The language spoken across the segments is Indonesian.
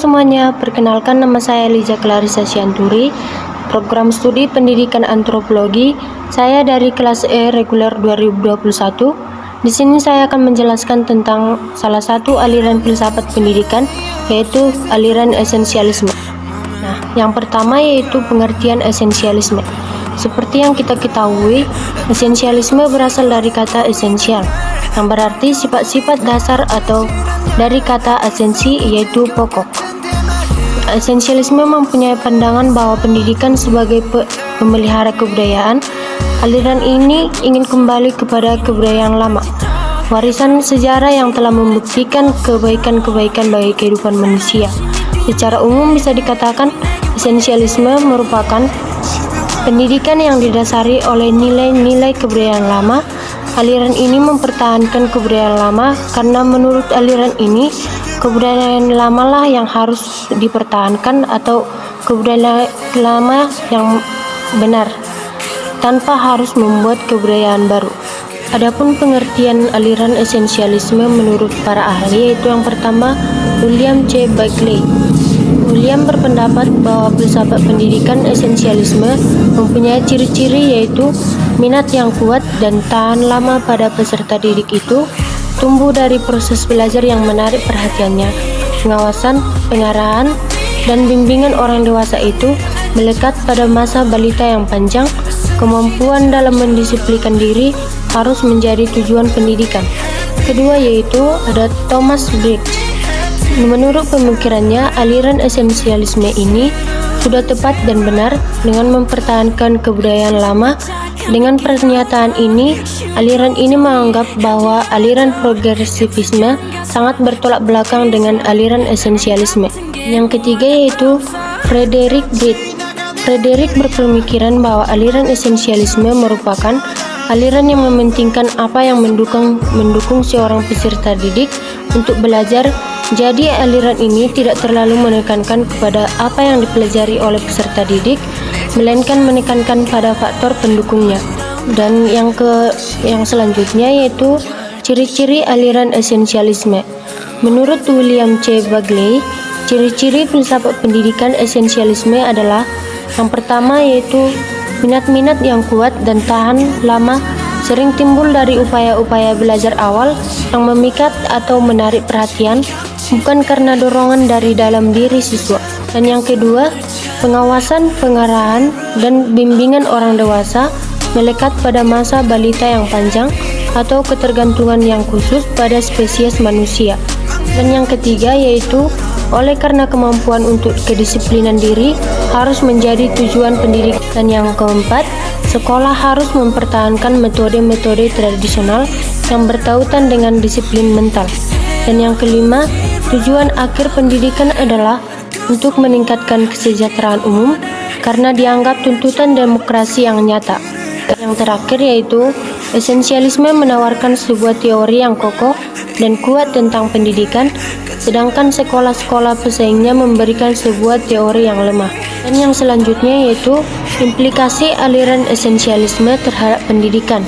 semuanya, perkenalkan nama saya Liza Clarissa Sianturi, program studi pendidikan antropologi. Saya dari kelas E reguler 2021. Di sini saya akan menjelaskan tentang salah satu aliran filsafat pendidikan, yaitu aliran esensialisme. Nah, yang pertama yaitu pengertian esensialisme. Seperti yang kita ketahui, esensialisme berasal dari kata esensial, yang berarti sifat-sifat dasar atau dari kata esensi yaitu pokok. Esensialisme mempunyai pandangan bahwa pendidikan sebagai pemelihara kebudayaan. Aliran ini ingin kembali kepada kebudayaan lama, warisan sejarah yang telah membuktikan kebaikan-kebaikan bagi kehidupan manusia. Secara umum bisa dikatakan esensialisme merupakan pendidikan yang didasari oleh nilai-nilai kebudayaan lama. Aliran ini mempertahankan kebudayaan lama karena menurut aliran ini kebudayaan lama lah yang harus dipertahankan atau kebudayaan lama yang benar tanpa harus membuat kebudayaan baru. Adapun pengertian aliran esensialisme menurut para ahli yaitu yang pertama William C. Bagley. William berpendapat bahwa filsafat pendidikan esensialisme mempunyai ciri-ciri yaitu minat yang kuat dan tahan lama pada peserta didik itu, tumbuh dari proses belajar yang menarik perhatiannya, pengawasan, pengarahan, dan bimbingan orang dewasa itu melekat pada masa balita yang panjang. Kemampuan dalam mendisiplinkan diri harus menjadi tujuan pendidikan. Kedua yaitu ada Thomas Briggs. Menurut pemikirannya, aliran esensialisme ini sudah tepat dan benar dengan mempertahankan kebudayaan lama. Dengan pernyataan ini, aliran ini menganggap bahwa aliran progresivisme sangat bertolak belakang dengan aliran esensialisme. Yang ketiga yaitu Frederick Brecht. Frederick berpemikiran bahwa aliran esensialisme merupakan aliran yang mementingkan apa yang mendukung seorang peserta didik untuk belajar. Jadi aliran ini tidak terlalu menekankan kepada apa yang dipelajari oleh peserta didik, melainkan menekankan pada faktor pendukungnya. Dan yang selanjutnya yaitu ciri-ciri aliran esensialisme. Menurut William C. Bagley, ciri-ciri filsafat pendidikan esensialisme adalah yang pertama yaitu minat-minat yang kuat dan tahan lama, sering timbul dari upaya-upaya belajar awal yang memikat atau menarik perhatian, bukan karena dorongan dari dalam diri siswa. Dan yang kedua, pengawasan, pengarahan, dan bimbingan orang dewasa melekat pada masa balita yang panjang atau ketergantungan yang khusus pada spesies manusia. Dan yang ketiga yaitu oleh karena kemampuan untuk kedisiplinan diri harus menjadi tujuan pendidikan. Dan yang keempat, sekolah harus mempertahankan metode-metode tradisional yang bertautan dengan disiplin mental. Dan yang kelima, tujuan akhir pendidikan adalah untuk meningkatkan kesejahteraan umum karena dianggap tuntutan demokrasi yang nyata. Yang terakhir yaitu esensialisme menawarkan sebuah teori yang kokoh dan kuat tentang pendidikan, sedangkan sekolah-sekolah pesaingnya memberikan sebuah teori yang lemah. Dan yang selanjutnya yaitu implikasi aliran esensialisme terhadap pendidikan.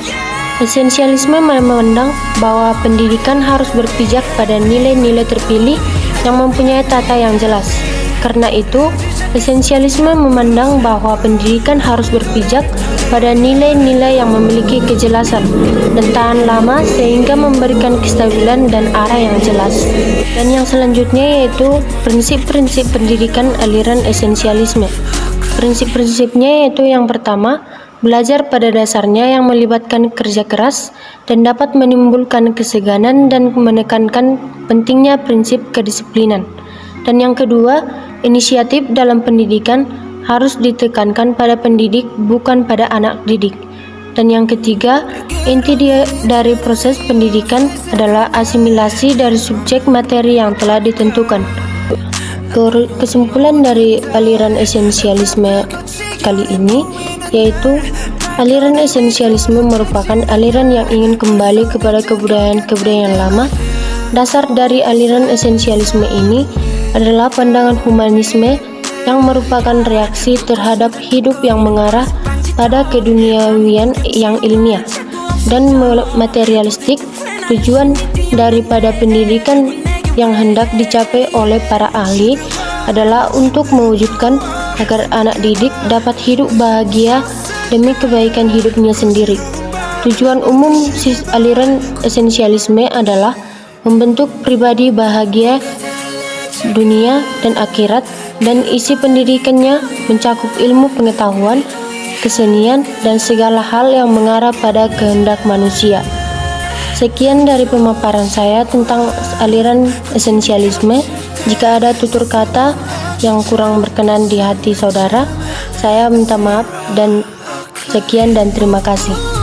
Esensialisme memandang bahwa pendidikan harus berpijak pada nilai-nilai terpilih yang mempunyai tata yang jelas. Karena itu, esensialisme memandang bahwa pendidikan harus berpijak pada nilai-nilai yang memiliki kejelasan dan tahan lama sehingga memberikan kestabilan dan arah yang jelas. Dan yang selanjutnya yaitu prinsip-prinsip pendidikan aliran esensialisme. Prinsip-prinsipnya yaitu yang pertama, belajar pada dasarnya yang melibatkan kerja keras dan dapat menimbulkan keseganan dan menekankan pentingnya prinsip kedisiplinan. Dan yang kedua, inisiatif dalam pendidikan harus ditekankan pada pendidik bukan pada anak didik. Dan yang ketiga, inti dari proses pendidikan adalah asimilasi dari subjek materi yang telah ditentukan. Kesimpulan dari aliran esensialisme kali ini yaitu aliran esensialisme merupakan aliran yang ingin kembali kepada kebudayaan-kebudayaan lama. Dasar dari aliran esensialisme ini adalah pandangan humanisme yang merupakan reaksi terhadap hidup yang mengarah pada keduniawian yang ilmiah dan materialistik. Tujuan daripada pendidikan yang hendak dicapai oleh para ahli adalah untuk mewujudkan agar anak didik dapat hidup bahagia demi kebaikan hidupnya sendiri. Tujuan umum aliran esensialisme adalah membentuk pribadi bahagia dunia dan akhirat, dan isi pendidikannya mencakup ilmu pengetahuan, kesenian, dan segala hal yang mengarah pada kehendak manusia. Sekian dari pemaparan saya tentang aliran esensialisme. Jika ada tutur kata yang kurang berkenan di hati saudara, saya minta maaf, dan sekian dan terima kasih.